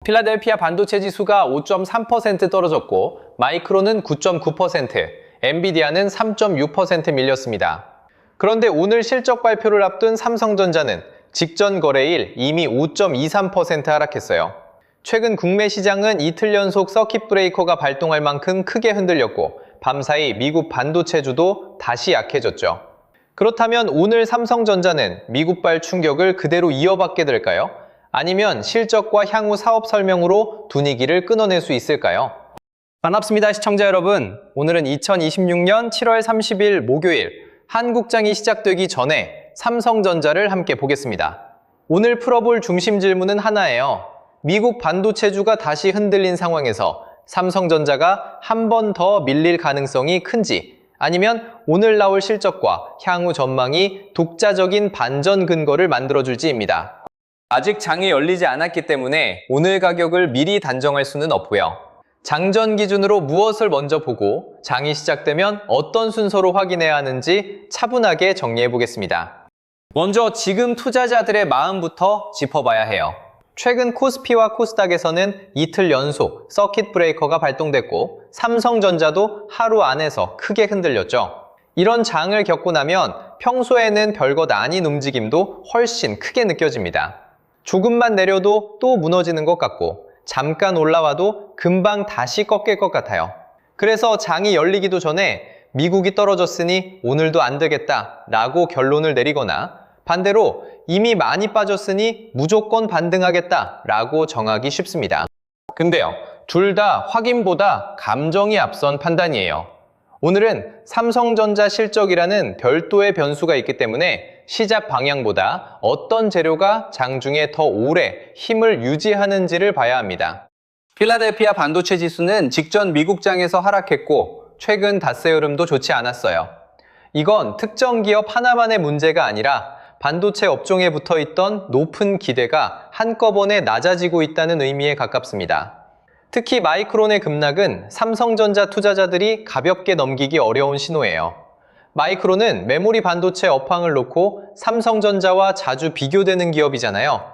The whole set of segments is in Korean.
필라델피아 반도체 지수가 5.3% 떨어졌고 마이크론은 9.9%, 엔비디아는 3.6% 밀렸습니다. 그런데 오늘 실적 발표를 앞둔 삼성전자는 직전 거래일 이미 5.23% 하락했어요. 최근 국내 시장은 이틀 연속 서킷 브레이커가 발동할 만큼 크게 흔들렸고 밤사이 미국 반도체주도 다시 약해졌죠. 그렇다면 오늘 삼성전자는 미국발 충격을 그대로 이어받게 될까요? 아니면 실적과 향후 사업 설명으로 분위기를 끊어낼 수 있을까요? 반갑습니다, 시청자 여러분. 오늘은 2026년 7월 30일 목요일 한국장이 시작되기 전에 삼성전자를 함께 보겠습니다. 오늘 풀어볼 중심 질문은 하나예요. 미국 반도체주가 다시 흔들린 상황에서 삼성전자가 한 번 더 밀릴 가능성이 큰지, 아니면 오늘 나올 실적과 향후 전망이 독자적인 반전 근거를 만들어줄지입니다. 아직 장이 열리지 않았기 때문에 오늘 가격을 미리 단정할 수는 없고요. 장전 기준으로 무엇을 먼저 보고 장이 시작되면 어떤 순서로 확인해야 하는지 차분하게 정리해 보겠습니다. 먼저 지금 투자자들의 마음부터 짚어봐야 해요. 최근 코스피와 코스닥에서는 이틀 연속 서킷 브레이커가 발동됐고 삼성전자도 하루 안에서 크게 흔들렸죠. 이런 장을 겪고 나면 평소에는 별것 아닌 움직임도 훨씬 크게 느껴집니다. 조금만 내려도 또 무너지는 것 같고 잠깐 올라와도 금방 다시 꺾일 것 같아요. 그래서 장이 열리기도 전에 미국이 떨어졌으니 오늘도 안 되겠다 라고 결론을 내리거나 반대로 이미 많이 빠졌으니 무조건 반등하겠다 라고 정하기 쉽습니다. 근데요, 둘 다 확인보다 감정이 앞선 판단이에요. 오늘은 삼성전자 실적이라는 별도의 변수가 있기 때문에 시작 방향보다 어떤 재료가 장중에 더 오래 힘을 유지하는지를 봐야 합니다. 필라델피아 반도체 지수는 직전 미국장에서 하락했고 최근 닷새 흐름도 좋지 않았어요. 이건 특정 기업 하나만의 문제가 아니라 반도체 업종에 붙어있던 높은 기대가 한꺼번에 낮아지고 있다는 의미에 가깝습니다. 특히 마이크론의 급락은 삼성전자 투자자들이 가볍게 넘기기 어려운 신호예요. 마이크론은 메모리 반도체 업황을 놓고 삼성전자와 자주 비교되는 기업이잖아요.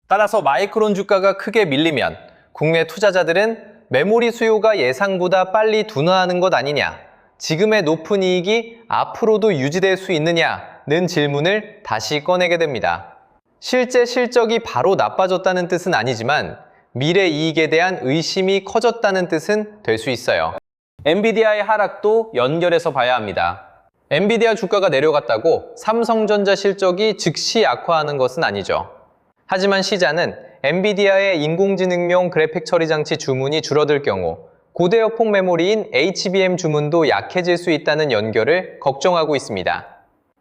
따라서 마이크론 주가가 크게 밀리면 국내 투자자들은 메모리 수요가 예상보다 빨리 둔화하는 것 아니냐, 지금의 높은 이익이 앞으로도 유지될 수 있느냐는 질문을 다시 꺼내게 됩니다. 실제 실적이 바로 나빠졌다는 뜻은 아니지만 미래 이익에 대한 의심이 커졌다는 뜻은 될 수 있어요. 엔비디아의 하락도 연결해서 봐야 합니다. 엔비디아 주가가 내려갔다고 삼성전자 실적이 즉시 악화하는 것은 아니죠. 하지만 시장은 엔비디아의 인공지능용 그래픽 처리 장치 주문이 줄어들 경우 고대역폭 메모리인 HBM 주문도 약해질 수 있다는 연결을 걱정하고 있습니다.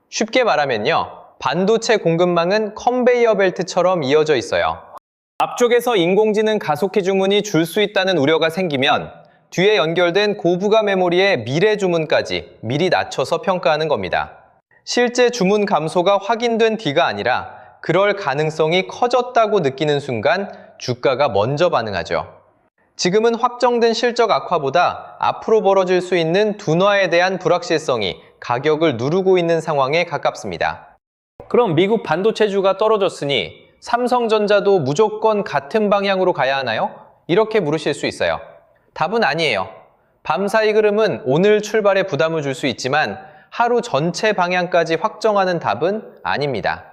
쉽게 말하면요, 반도체 공급망은 컨베이어 벨트처럼 이어져 있어요. 앞쪽에서 인공지능 가속기 주문이 줄 수 있다는 우려가 생기면 뒤에 연결된 고부가 메모리의 미래 주문까지 미리 낮춰서 평가하는 겁니다. 실제 주문 감소가 확인된 뒤가 아니라 그럴 가능성이 커졌다고 느끼는 순간 주가가 먼저 반응하죠. 지금은 확정된 실적 악화보다 앞으로 벌어질 수 있는 둔화에 대한 불확실성이 가격을 누르고 있는 상황에 가깝습니다. 그럼 미국 반도체주가 떨어졌으니 삼성전자도 무조건 같은 방향으로 가야 하나요? 이렇게 물으실 수 있어요. 답은 아니에요. 밤사이 흐름은 오늘 출발에 부담을 줄 수 있지만 하루 전체 방향까지 확정하는 답은 아닙니다.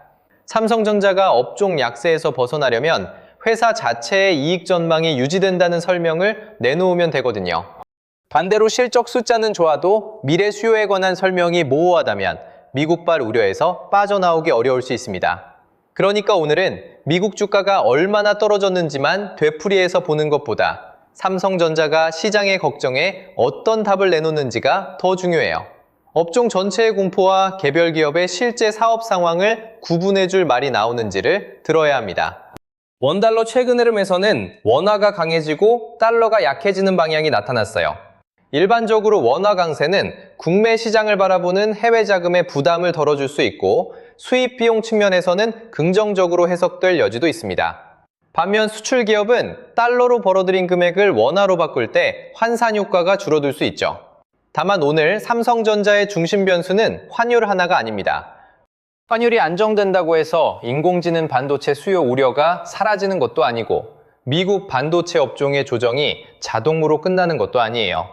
삼성전자가 업종 약세에서 벗어나려면 회사 자체의 이익 전망이 유지된다는 설명을 내놓으면 되거든요. 반대로 실적 숫자는 좋아도 미래 수요에 관한 설명이 모호하다면 미국발 우려에서 빠져나오기 어려울 수 있습니다. 그러니까 오늘은 미국 주가가 얼마나 떨어졌는지만 되풀이해서 보는 것보다 삼성전자가 시장의 걱정에 어떤 답을 내놓는지가 더 중요해요. 업종 전체의 공포와 개별 기업의 실제 사업 상황을 구분해줄 말이 나오는지를 들어야 합니다. 원달러 최근 흐름에서는 원화가 강해지고 달러가 약해지는 방향이 나타났어요. 일반적으로 원화 강세는 국내 시장을 바라보는 해외 자금의 부담을 덜어줄 수 있고 수입 비용 측면에서는 긍정적으로 해석될 여지도 있습니다. 반면 수출 기업은 달러로 벌어들인 금액을 원화로 바꿀 때 환산 효과가 줄어들 수 있죠. 다만 오늘 삼성전자의 중심 변수는 환율 하나가 아닙니다. 환율이 안정된다고 해서 인공지능 반도체 수요 우려가 사라지는 것도 아니고 미국 반도체 업종의 조정이 자동으로 끝나는 것도 아니에요.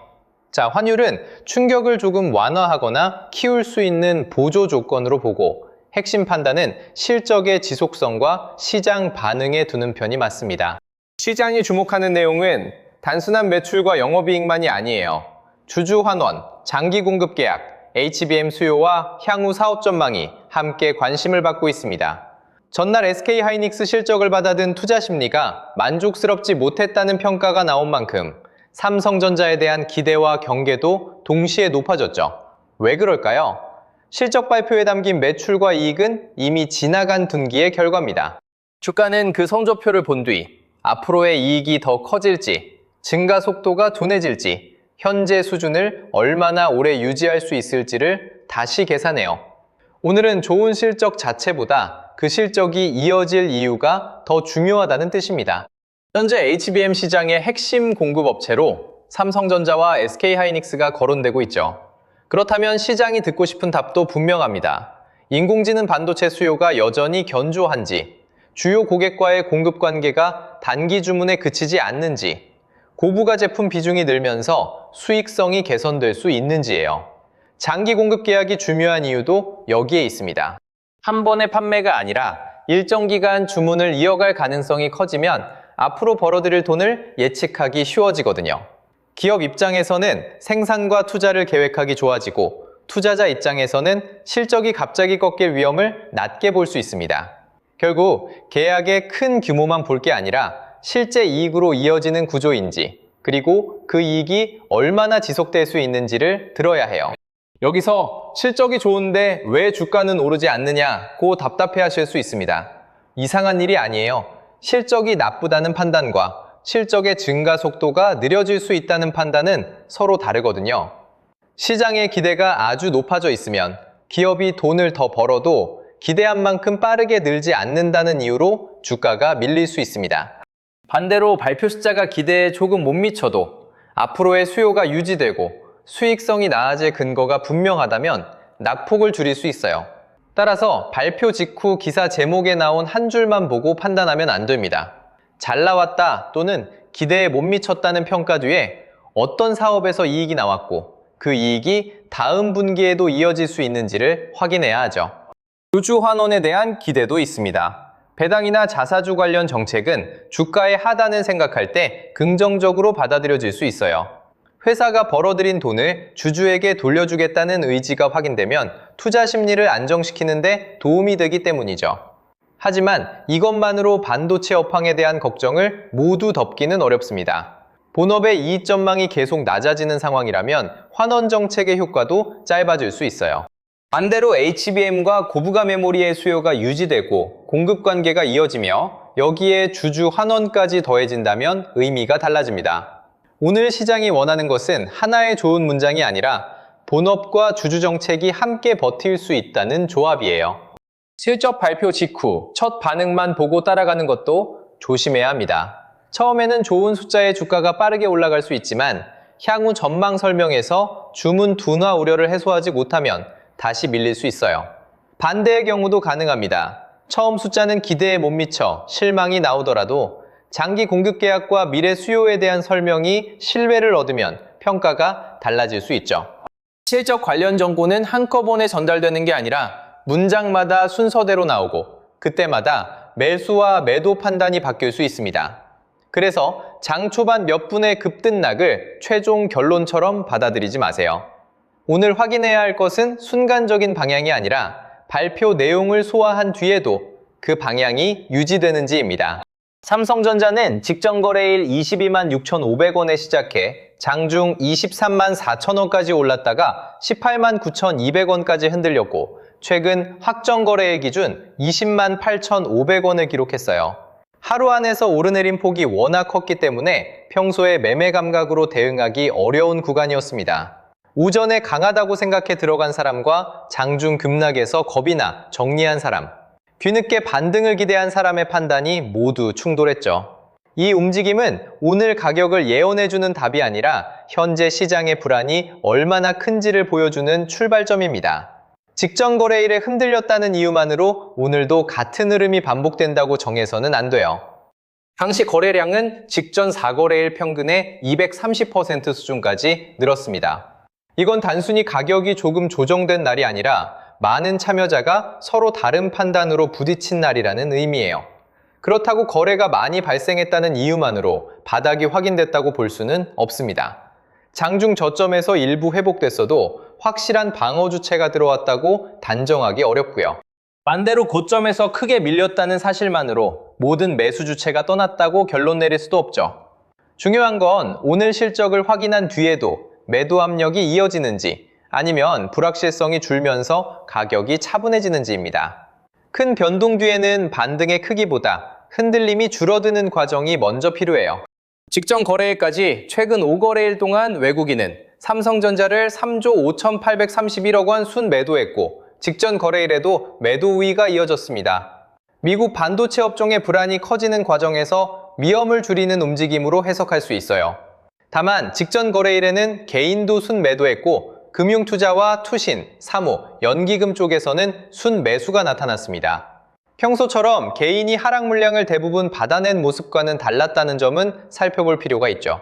자, 환율은 충격을 조금 완화하거나 키울 수 있는 보조 조건으로 보고 핵심 판단은 실적의 지속성과 시장 반응에 두는 편이 맞습니다. 시장이 주목하는 내용은 단순한 매출과 영업이익만이 아니에요. 주주 환원, 장기 공급 계약, HBM 수요와 향후 사업 전망이 함께 관심을 받고 있습니다. 전날 SK하이닉스 실적을 받아든 투자 심리가 만족스럽지 못했다는 평가가 나온 만큼 삼성전자에 대한 기대와 경계도 동시에 높아졌죠. 왜 그럴까요? 실적 발표에 담긴 매출과 이익은 이미 지나간 분기의 결과입니다. 주가는 그 성적표를 본 뒤 앞으로의 이익이 더 커질지, 증가 속도가 둔해질지, 현재 수준을 얼마나 오래 유지할 수 있을지를 다시 계산해요. 오늘은 좋은 실적 자체보다 그 실적이 이어질 이유가 더 중요하다는 뜻입니다. 현재 HBM 시장의 핵심 공급업체로 삼성전자와 SK하이닉스가 거론되고 있죠. 그렇다면 시장이 듣고 싶은 답도 분명합니다. 인공지능 반도체 수요가 여전히 견조한지, 주요 고객과의 공급 관계가 단기 주문에 그치지 않는지, 고부가 제품 비중이 늘면서 수익성이 개선될 수 있는지예요. 장기 공급 계약이 중요한 이유도 여기에 있습니다. 한 번의 판매가 아니라 일정 기간 주문을 이어갈 가능성이 커지면 앞으로 벌어들일 돈을 예측하기 쉬워지거든요. 기업 입장에서는 생산과 투자를 계획하기 좋아지고 투자자 입장에서는 실적이 갑자기 꺾일 위험을 낮게 볼 수 있습니다. 결국 계약의 큰 규모만 볼 게 아니라 실제 이익으로 이어지는 구조인지, 그리고 그 이익이 얼마나 지속될 수 있는지를 들어야 해요. 여기서 실적이 좋은데 왜 주가는 오르지 않느냐고 답답해 하실 수 있습니다. 이상한 일이 아니에요. 실적이 나쁘다는 판단과 실적의 증가 속도가 느려질 수 있다는 판단은 서로 다르거든요. 시장의 기대가 아주 높아져 있으면 기업이 돈을 더 벌어도 기대한 만큼 빠르게 늘지 않는다는 이유로 주가가 밀릴 수 있습니다. 반대로 발표 숫자가 기대에 조금 못 미쳐도 앞으로의 수요가 유지되고 수익성이 나아질 근거가 분명하다면 낙폭을 줄일 수 있어요. 따라서 발표 직후 기사 제목에 나온 한 줄만 보고 판단하면 안 됩니다. 잘 나왔다 또는 기대에 못 미쳤다는 평가 뒤에 어떤 사업에서 이익이 나왔고 그 이익이 다음 분기에도 이어질 수 있는지를 확인해야 하죠. 주주 환원에 대한 기대도 있습니다. 배당이나 자사주 관련 정책은 주가의 하단을 생각할 때 긍정적으로 받아들여질 수 있어요. 회사가 벌어들인 돈을 주주에게 돌려주겠다는 의지가 확인되면 투자 심리를 안정시키는 데 도움이 되기 때문이죠. 하지만 이것만으로 반도체 업황에 대한 걱정을 모두 덮기는 어렵습니다. 본업의 이익 전망이 계속 낮아지는 상황이라면 환원 정책의 효과도 짧아질 수 있어요. 반대로 HBM과 고부가 메모리의 수요가 유지되고 공급 관계가 이어지며 여기에 주주 환원까지 더해진다면 의미가 달라집니다. 오늘 시장이 원하는 것은 하나의 좋은 문장이 아니라 본업과 주주 정책이 함께 버틸 수 있다는 조합이에요. 실적 발표 직후 첫 반응만 보고 따라가는 것도 조심해야 합니다. 처음에는 좋은 숫자의 주가가 빠르게 올라갈 수 있지만 향후 전망 설명에서 주문 둔화 우려를 해소하지 못하면 다시 밀릴 수 있어요. 반대의 경우도 가능합니다. 처음 숫자는 기대에 못 미쳐 실망이 나오더라도 장기 공급 계약과 미래 수요에 대한 설명이 신뢰를 얻으면 평가가 달라질 수 있죠. 실적 관련 정보는 한꺼번에 전달되는 게 아니라 문장마다 순서대로 나오고 그때마다 매수와 매도 판단이 바뀔 수 있습니다. 그래서 장 초반 몇 분의 급등락을 최종 결론처럼 받아들이지 마세요. 오늘 확인해야 할 것은 순간적인 방향이 아니라 발표 내용을 소화한 뒤에도 그 방향이 유지되는지입니다. 삼성전자는 직전 거래일 22만 6,500원에 시작해 장중 23만 4천원까지 올랐다가 18만 9,200원까지 흔들렸고 최근 확정 거래일 기준 20만 8,500원을 기록했어요. 하루 안에서 오르내린 폭이 워낙 컸기 때문에 평소에 매매 감각으로 대응하기 어려운 구간이었습니다. 오전에 강하다고 생각해 들어간 사람과 장중 급락에서 겁이 나 정리한 사람, 뒤늦게 반등을 기대한 사람의 판단이 모두 충돌했죠. 이 움직임은 오늘 가격을 예언해주는 답이 아니라 현재 시장의 불안이 얼마나 큰지를 보여주는 출발점입니다. 직전 거래일에 흔들렸다는 이유만으로 오늘도 같은 흐름이 반복된다고 정해서는 안 돼요. 당시 거래량은 직전 4거래일 평균의 230% 수준까지 늘었습니다. 이건 단순히 가격이 조금 조정된 날이 아니라 많은 참여자가 서로 다른 판단으로 부딪힌 날이라는 의미예요. 그렇다고 거래가 많이 발생했다는 이유만으로 바닥이 확인됐다고 볼 수는 없습니다. 장중 저점에서 일부 회복됐어도 확실한 방어 주체가 들어왔다고 단정하기 어렵고요. 반대로 고점에서 크게 밀렸다는 사실만으로 모든 매수 주체가 떠났다고 결론 내릴 수도 없죠. 중요한 건 오늘 실적을 확인한 뒤에도 매도 압력이 이어지는지 아니면 불확실성이 줄면서 가격이 차분해지는지입니다. 큰 변동 뒤에는 반등의 크기보다 흔들림이 줄어드는 과정이 먼저 필요해요. 직전 거래일까지 최근 5거래일 동안 외국인은 삼성전자를 3조 5,831억 원 순매도했고 직전 거래일에도 매도 우위가 이어졌습니다. 미국 반도체 업종의 불안이 커지는 과정에서 위험을 줄이는 움직임으로 해석할 수 있어요. 다만 직전 거래일에는 개인도 순매도했고 금융투자와 투신, 사모, 연기금 쪽에서는 순매수가 나타났습니다. 평소처럼 개인이 하락 물량을 대부분 받아낸 모습과는 달랐다는 점은 살펴볼 필요가 있죠.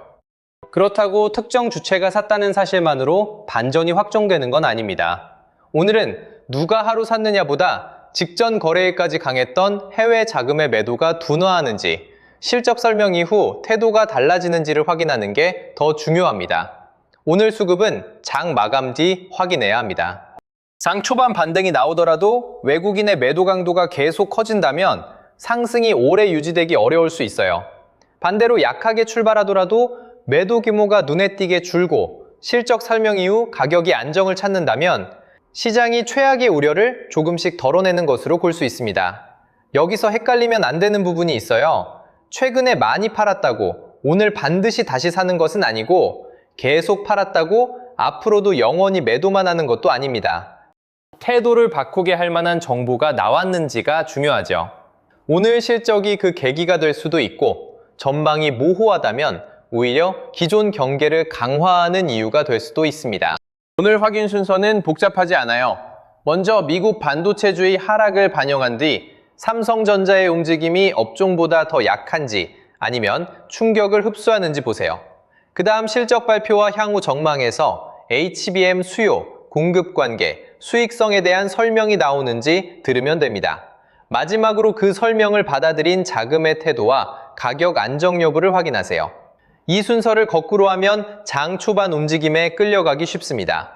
그렇다고 특정 주체가 샀다는 사실만으로 반전이 확정되는 건 아닙니다. 오늘은 누가 하루 샀느냐보다 직전 거래일까지 강했던 해외 자금의 매도가 둔화하는지, 실적 설명 이후 태도가 달라지는지를 확인하는 게 더 중요합니다. 오늘 수급은 장 마감 뒤 확인해야 합니다. 장 초반 반등이 나오더라도 외국인의 매도 강도가 계속 커진다면 상승이 오래 유지되기 어려울 수 있어요. 반대로 약하게 출발하더라도 매도 규모가 눈에 띄게 줄고 실적 설명 이후 가격이 안정을 찾는다면 시장이 최악의 우려를 조금씩 덜어내는 것으로 볼 수 있습니다. 여기서 헷갈리면 안 되는 부분이 있어요. 최근에 많이 팔았다고 오늘 반드시 다시 사는 것은 아니고 계속 팔았다고 앞으로도 영원히 매도만 하는 것도 아닙니다. 태도를 바꾸게 할 만한 정보가 나왔는지가 중요하죠. 오늘 실적이 그 계기가 될 수도 있고 전망이 모호하다면 오히려 기존 경계를 강화하는 이유가 될 수도 있습니다. 오늘 확인 순서는 복잡하지 않아요. 먼저 미국 반도체주의 하락을 반영한 뒤 삼성전자의 움직임이 업종보다 더 약한지 아니면 충격을 흡수하는지 보세요. 그 다음 실적 발표와 향후 전망에서 HBM 수요, 공급 관계, 수익성에 대한 설명이 나오는지 들으면 됩니다. 마지막으로 그 설명을 받아들인 자금의 태도와 가격 안정 여부를 확인하세요. 이 순서를 거꾸로 하면 장 초반 움직임에 끌려가기 쉽습니다.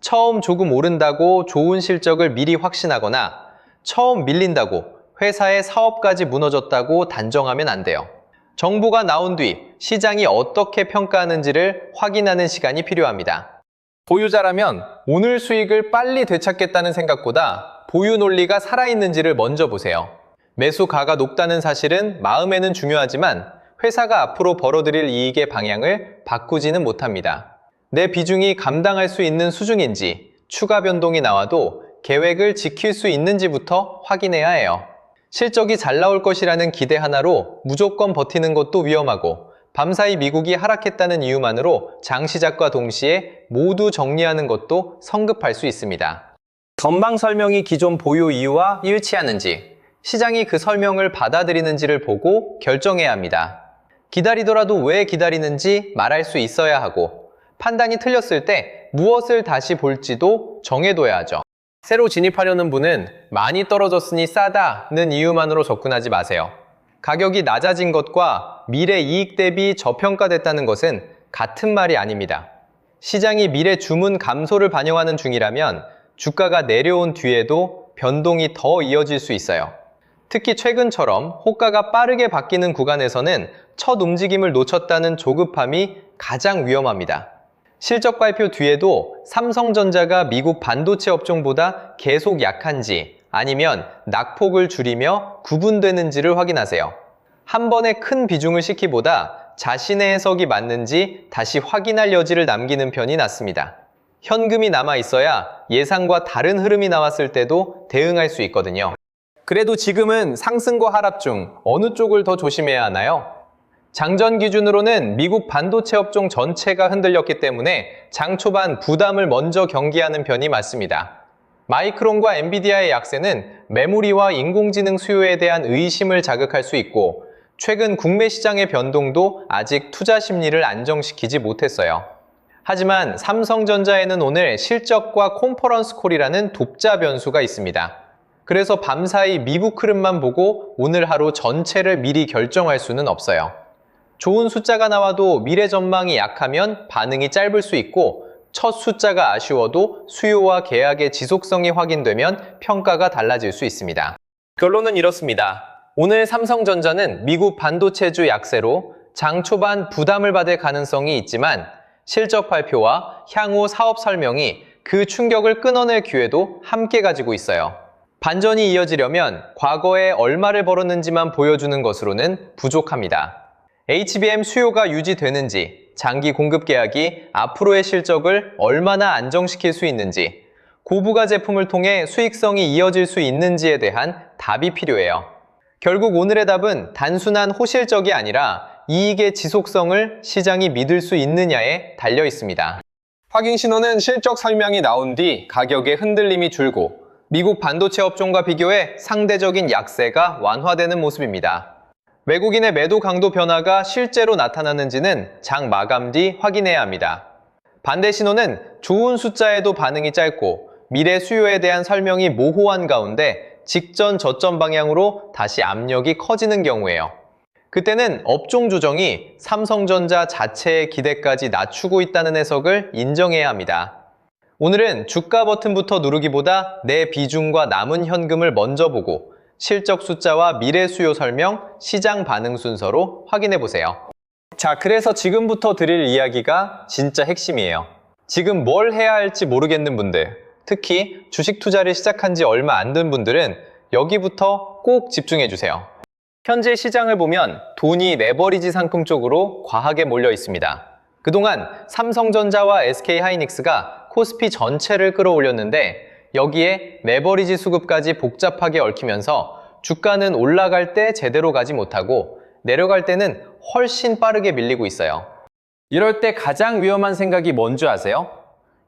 처음 조금 오른다고 좋은 실적을 미리 확신하거나 처음 밀린다고 회사의 사업까지 무너졌다고 단정하면 안 돼요. 정보가 나온 뒤 시장이 어떻게 평가하는지를 확인하는 시간이 필요합니다. 보유자라면 오늘 수익을 빨리 되찾겠다는 생각보다 보유 논리가 살아있는지를 먼저 보세요. 매수가가 높다는 사실은 마음에는 중요하지만 회사가 앞으로 벌어들일 이익의 방향을 바꾸지는 못합니다. 내 비중이 감당할 수 있는 수준인지, 추가 변동이 나와도 계획을 지킬 수 있는지부터 확인해야 해요. 실적이 잘 나올 것이라는 기대 하나로 무조건 버티는 것도 위험하고 밤사이 미국이 하락했다는 이유만으로 장 시작과 동시에 모두 정리하는 것도 성급할 수 있습니다. 전망 설명이 기존 보유 이유와 일치하는지, 시장이 그 설명을 받아들이는지를 보고 결정해야 합니다. 기다리더라도 왜 기다리는지 말할 수 있어야 하고 판단이 틀렸을 때 무엇을 다시 볼지도 정해둬야 하죠. 새로 진입하려는 분은 많이 떨어졌으니 싸다는 이유만으로 접근하지 마세요. 가격이 낮아진 것과 미래 이익 대비 저평가됐다는 것은 같은 말이 아닙니다. 시장이 미래 주문 감소를 반영하는 중이라면 주가가 내려온 뒤에도 변동이 더 이어질 수 있어요. 특히 최근처럼 호가가 빠르게 바뀌는 구간에서는 첫 움직임을 놓쳤다는 조급함이 가장 위험합니다. 실적 발표 뒤에도 삼성전자가 미국 반도체 업종보다 계속 약한지 아니면 낙폭을 줄이며 구분되는지를 확인하세요. 한 번에 큰 비중을 싣기보다 자신의 해석이 맞는지 다시 확인할 여지를 남기는 편이 낫습니다. 현금이 남아 있어야 예상과 다른 흐름이 나왔을 때도 대응할 수 있거든요. 그래도 지금은 상승과 하락 중 어느 쪽을 더 조심해야 하나요? 장전 기준으로는 미국 반도체 업종 전체가 흔들렸기 때문에 장 초반 부담을 먼저 경계하는 편이 맞습니다. 마이크론과 엔비디아의 약세는 메모리와 인공지능 수요에 대한 의심을 자극할 수 있고 최근 국내 시장의 변동도 아직 투자 심리를 안정시키지 못했어요. 하지만 삼성전자에는 오늘 실적과 컨퍼런스 콜이라는 독자 변수가 있습니다. 그래서 밤사이 미국 흐름만 보고 오늘 하루 전체를 미리 결정할 수는 없어요. 좋은 숫자가 나와도 미래 전망이 약하면 반응이 짧을 수 있고 첫 숫자가 아쉬워도 수요와 계약의 지속성이 확인되면 평가가 달라질 수 있습니다. 결론은 이렇습니다. 오늘 삼성전자는 미국 반도체주 약세로 장 초반 부담을 받을 가능성이 있지만 실적 발표와 향후 사업 설명이 그 충격을 끊어낼 기회도 함께 가지고 있어요. 반전이 이어지려면 과거에 얼마를 벌었는지만 보여주는 것으로는 부족합니다. HBM 수요가 유지되는지, 장기 공급 계약이 앞으로의 실적을 얼마나 안정시킬 수 있는지, 고부가 제품을 통해 수익성이 이어질 수 있는지에 대한 답이 필요해요. 결국 오늘의 답은 단순한 호실적이 아니라 이익의 지속성을 시장이 믿을 수 있느냐에 달려 있습니다. 확인 신호는 실적 설명이 나온 뒤 가격의 흔들림이 줄고 미국 반도체 업종과 비교해 상대적인 약세가 완화되는 모습입니다. 외국인의 매도 강도 변화가 실제로 나타나는지는 장 마감 뒤 확인해야 합니다. 반대 신호는 좋은 숫자에도 반응이 짧고 미래 수요에 대한 설명이 모호한 가운데 직전 저점 방향으로 다시 압력이 커지는 경우예요. 그때는 업종 조정이 삼성전자 자체의 기대까지 낮추고 있다는 해석을 인정해야 합니다. 오늘은 주가 버튼부터 누르기보다 내 비중과 남은 현금을 먼저 보고 실적 숫자와 미래 수요 설명, 시장 반응 순서로 확인해 보세요. 자, 그래서 지금부터 드릴 이야기가 진짜 핵심이에요. 지금 뭘 해야 할지 모르겠는 분들, 특히 주식 투자를 시작한 지 얼마 안 된 분들은 여기부터 꼭 집중해 주세요. 현재 시장을 보면 돈이 레버리지 상품 쪽으로 과하게 몰려 있습니다. 그동안 삼성전자와 SK하이닉스가 코스피 전체를 끌어올렸는데 여기에 레버리지 수급까지 복잡하게 얽히면서 주가는 올라갈 때 제대로 가지 못하고 내려갈 때는 훨씬 빠르게 밀리고 있어요. 이럴 때 가장 위험한 생각이 뭔지 아세요?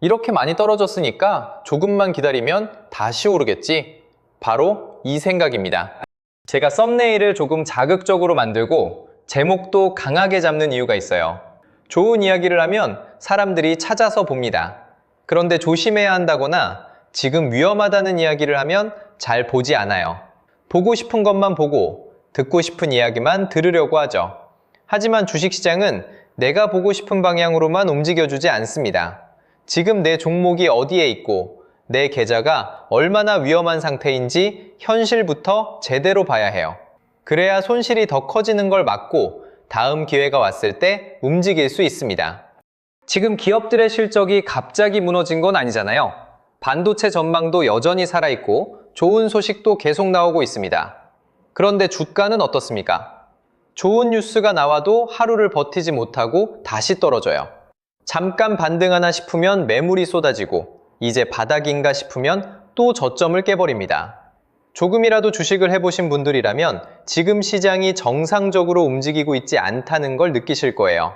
이렇게 많이 떨어졌으니까 조금만 기다리면 다시 오르겠지. 바로 이 생각입니다. 제가 썸네일을 조금 자극적으로 만들고 제목도 강하게 잡는 이유가 있어요. 좋은 이야기를 하면 사람들이 찾아서 봅니다. 그런데 조심해야 한다거나 지금 위험하다는 이야기를 하면 잘 보지 않아요. 보고 싶은 것만 보고 듣고 싶은 이야기만 들으려고 하죠. 하지만 주식시장은 내가 보고 싶은 방향으로만 움직여주지 않습니다. 지금 내 종목이 어디에 있고 내 계좌가 얼마나 위험한 상태인지 현실부터 제대로 봐야 해요. 그래야 손실이 더 커지는 걸 막고 다음 기회가 왔을 때 움직일 수 있습니다. 지금 기업들의 실적이 갑자기 무너진 건 아니잖아요. 반도체 전망도 여전히 살아있고 좋은 소식도 계속 나오고 있습니다. 그런데 주가는 어떻습니까? 좋은 뉴스가 나와도 하루를 버티지 못하고 다시 떨어져요. 잠깐 반등하나 싶으면 매물이 쏟아지고 이제 바닥인가 싶으면 또 저점을 깨버립니다. 조금이라도 주식을 해보신 분들이라면 지금 시장이 정상적으로 움직이고 있지 않다는 걸 느끼실 거예요.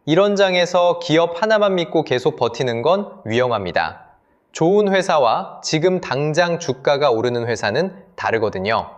이런 장에서 기업 하나만 믿고 계속 버티는 건 위험합니다. 좋은 회사와 지금 당장 주가가 오르는 회사는 다르거든요.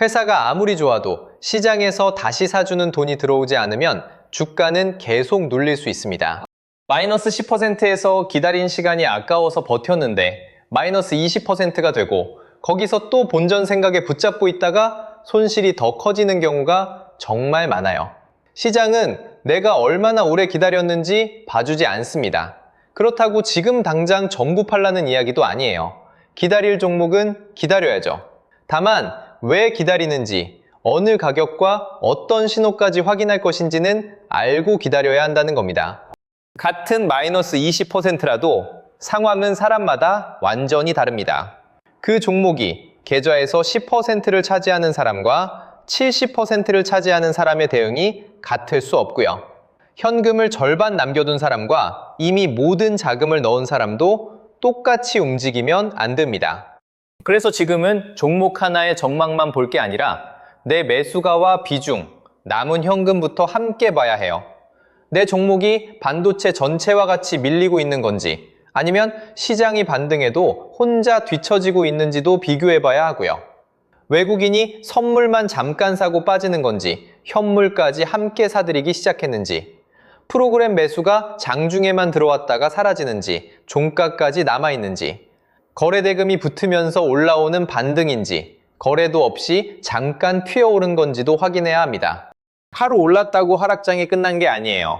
회사가 아무리 좋아도 시장에서 다시 사주는 돈이 들어오지 않으면 주가는 계속 눌릴 수 있습니다. 마이너스 10%에서 기다린 시간이 아까워서 버텼는데 마이너스 20%가 되고 거기서 또 본전 생각에 붙잡고 있다가 손실이 더 커지는 경우가 정말 많아요. 시장은 내가 얼마나 오래 기다렸는지 봐주지 않습니다. 그렇다고 지금 당장 전부 팔라는 이야기도 아니에요. 기다릴 종목은 기다려야죠. 다만 왜 기다리는지, 어느 가격과 어떤 신호까지 확인할 것인지는 알고 기다려야 한다는 겁니다. 같은 마이너스 20%라도 상황은 사람마다 완전히 다릅니다. 그 종목이 계좌에서 10%를 차지하는 사람과 70%를 차지하는 사람의 대응이 같을 수 없고요. 현금을 절반 남겨둔 사람과 이미 모든 자금을 넣은 사람도 똑같이 움직이면 안 됩니다. 그래서 지금은 종목 하나의 전망만 볼 게 아니라 내 매수가와 비중, 남은 현금부터 함께 봐야 해요. 내 종목이 반도체 전체와 같이 밀리고 있는 건지 아니면 시장이 반등해도 혼자 뒤처지고 있는지도 비교해 봐야 하고요. 외국인이 선물만 잠깐 사고 빠지는 건지 현물까지 함께 사들이기 시작했는지, 프로그램 매수가 장중에만 들어왔다가 사라지는지 종가까지 남아있는지, 거래대금이 붙으면서 올라오는 반등인지 거래도 없이 잠깐 튀어오른 건지도 확인해야 합니다. 하루 올랐다고 하락장이 끝난 게 아니에요.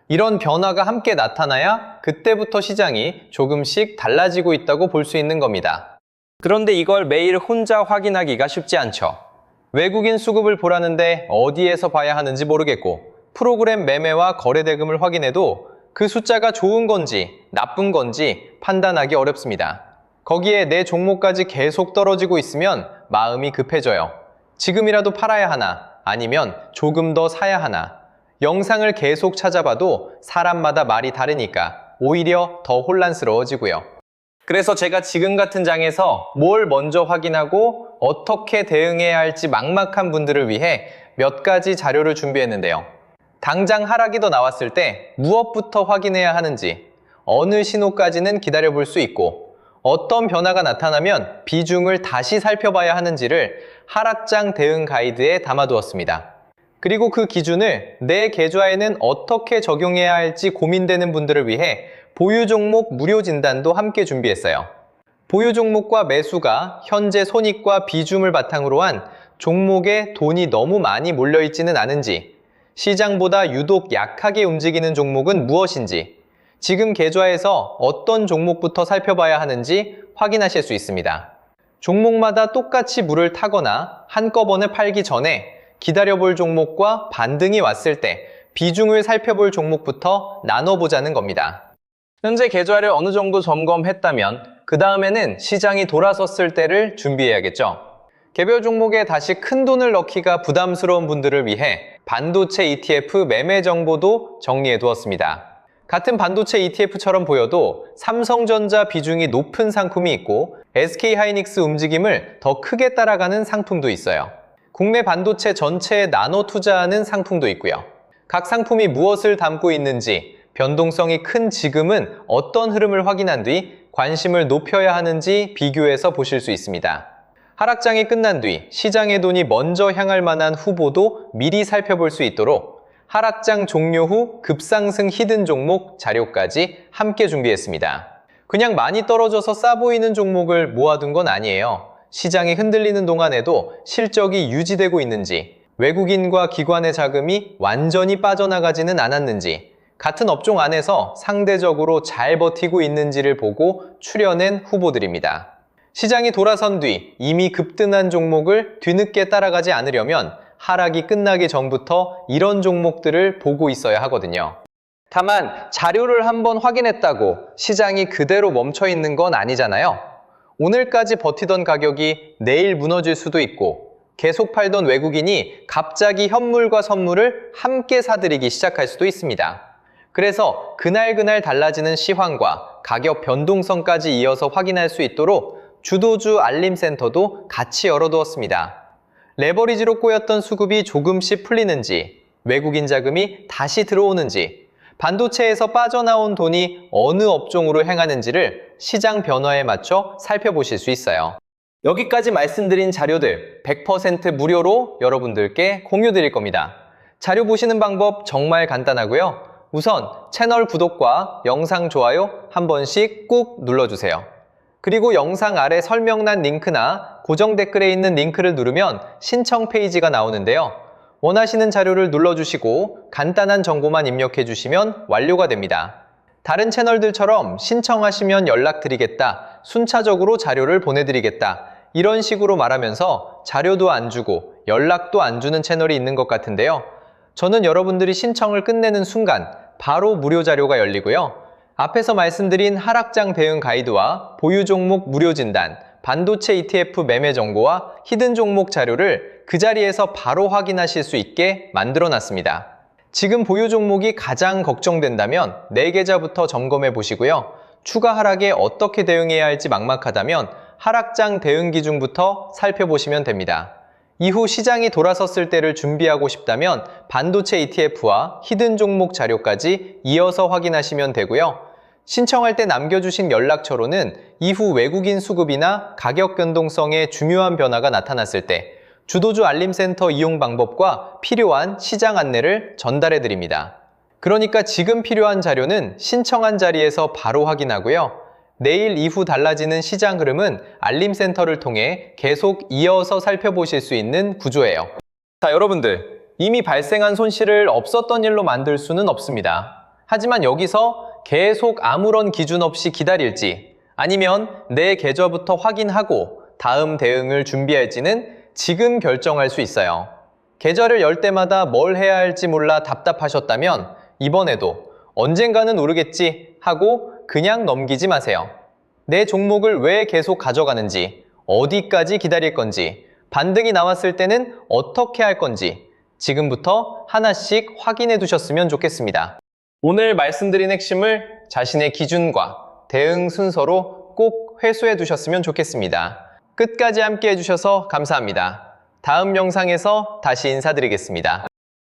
이런 변화가 함께 나타나야 그때부터 시장이 조금씩 달라지고 있다고 볼 수 있는 겁니다. 그런데 이걸 매일 혼자 확인하기가 쉽지 않죠. 외국인 수급을 보라는데 어디에서 봐야 하는지 모르겠고, 프로그램 매매와 거래대금을 확인해도 그 숫자가 좋은 건지 나쁜 건지 판단하기 어렵습니다. 거기에 내 종목까지 계속 떨어지고 있으면 마음이 급해져요. 지금이라도 팔아야 하나, 아니면 조금 더 사야 하나. 영상을 계속 찾아봐도 사람마다 말이 다르니까 오히려 더 혼란스러워지고요. 그래서 제가 지금 같은 장에서 뭘 먼저 확인하고 어떻게 대응해야 할지 막막한 분들을 위해 몇 가지 자료를 준비했는데요. 당장 하락이 더 나왔을 때 무엇부터 확인해야 하는지, 어느 신호까지는 기다려볼 수 있고, 어떤 변화가 나타나면 비중을 다시 살펴봐야 하는지를 하락장 대응 가이드에 담아두었습니다. 그리고 그 기준을 내 계좌에는 어떻게 적용해야 할지 고민되는 분들을 위해 보유 종목 무료 진단도 함께 준비했어요. 보유 종목과 매수가 현재 손익과 비중을 바탕으로 한 종목에 돈이 너무 많이 몰려있지는 않은지, 시장보다 유독 약하게 움직이는 종목은 무엇인지, 지금 계좌에서 어떤 종목부터 살펴봐야 하는지 확인하실 수 있습니다. 종목마다 똑같이 물을 타거나 한꺼번에 팔기 전에 기다려볼 종목과 반등이 왔을 때 비중을 살펴볼 종목부터 나눠보자는 겁니다. 현재 계좌를 어느 정도 점검했다면 그 다음에는 시장이 돌아섰을 때를 준비해야겠죠. 개별 종목에 다시 큰 돈을 넣기가 부담스러운 분들을 위해 반도체 ETF 매매 정보도 정리해 두었습니다. 같은 반도체 ETF처럼 보여도 삼성전자 비중이 높은 상품이 있고 SK하이닉스 움직임을 더 크게 따라가는 상품도 있어요. 국내 반도체 전체에 나눠 투자하는 상품도 있고요. 각 상품이 무엇을 담고 있는지, 변동성이 큰 지금은 어떤 흐름을 확인한 뒤 관심을 높여야 하는지 비교해서 보실 수 있습니다. 하락장이 끝난 뒤 시장의 돈이 먼저 향할 만한 후보도 미리 살펴볼 수 있도록 하락장 종료 후 급상승 히든 종목 자료까지 함께 준비했습니다. 그냥 많이 떨어져서 싸 보이는 종목을 모아둔 건 아니에요. 시장이 흔들리는 동안에도 실적이 유지되고 있는지, 외국인과 기관의 자금이 완전히 빠져나가지는 않았는지, 같은 업종 안에서 상대적으로 잘 버티고 있는지를 보고 추려낸 후보들입니다. 시장이 돌아선 뒤 이미 급등한 종목을 뒤늦게 따라가지 않으려면 하락이 끝나기 전부터 이런 종목들을 보고 있어야 하거든요. 다만 자료를 한번 확인했다고 시장이 그대로 멈춰 있는 건 아니잖아요. 오늘까지 버티던 가격이 내일 무너질 수도 있고, 계속 팔던 외국인이 갑자기 현물과 선물을 함께 사들이기 시작할 수도 있습니다. 그래서 그날그날 달라지는 시황과 가격 변동성까지 이어서 확인할 수 있도록 주도주 알림센터도 같이 열어두었습니다. 레버리지로 꼬였던 수급이 조금씩 풀리는지, 외국인 자금이 다시 들어오는지, 반도체에서 빠져나온 돈이 어느 업종으로 향하는지를 시장 변화에 맞춰 살펴보실 수 있어요. 여기까지 말씀드린 자료들 100% 무료로 여러분들께 공유 드릴 겁니다. 자료 보시는 방법 정말 간단하고요. 우선 채널 구독과 영상 좋아요 한 번씩 꾹 눌러주세요. 그리고 영상 아래 설명란 링크나 고정 댓글에 있는 링크를 누르면 신청 페이지가 나오는데요. 원하시는 자료를 눌러주시고 간단한 정보만 입력해 주시면 완료가 됩니다. 다른 채널들처럼 신청하시면 연락드리겠다, 순차적으로 자료를 보내드리겠다, 이런 식으로 말하면서 자료도 안 주고 연락도 안 주는 채널이 있는 것 같은데요. 저는 여러분들이 신청을 끝내는 순간 바로 무료 자료가 열리고요. 앞에서 말씀드린 하락장 대응 가이드와 보유 종목 무료 진단, 반도체 ETF 매매 정보와 히든 종목 자료를 그 자리에서 바로 확인하실 수 있게 만들어 놨습니다. 지금 보유 종목이 가장 걱정된다면 내 계좌부터 점검해 보시고요. 추가 하락에 어떻게 대응해야 할지 막막하다면 하락장 대응 기준부터 살펴보시면 됩니다. 이후 시장이 돌아섰을 때를 준비하고 싶다면 반도체 ETF와 히든 종목 자료까지 이어서 확인하시면 되고요. 신청할 때 남겨주신 연락처로는 이후 외국인 수급이나 가격 변동성에 중요한 변화가 나타났을 때 주도주 알림센터 이용 방법과 필요한 시장 안내를 전달해 드립니다. 그러니까 지금 필요한 자료는 신청한 자리에서 바로 확인하고요. 내일 이후 달라지는 시장 흐름은 알림센터를 통해 계속 이어서 살펴보실 수 있는 구조예요. 자, 여러분들, 이미 발생한 손실을 없었던 일로 만들 수는 없습니다. 하지만 여기서 계속 아무런 기준 없이 기다릴지 아니면 내 계좌부터 확인하고 다음 대응을 준비할지는 지금 결정할 수 있어요. 계좌를 열 때마다 뭘 해야 할지 몰라 답답하셨다면 이번에도 언젠가는 오르겠지 하고 그냥 넘기지 마세요. 내 종목을 왜 계속 가져가는지, 어디까지 기다릴 건지, 반등이 나왔을 때는 어떻게 할 건지 지금부터 하나씩 확인해 두셨으면 좋겠습니다. 오늘 말씀드린 핵심을 자신의 기준과 대응 순서로 꼭 회수해 두셨으면 좋겠습니다. 끝까지 함께 해주셔서 감사합니다. 다음 영상에서 다시 인사드리겠습니다.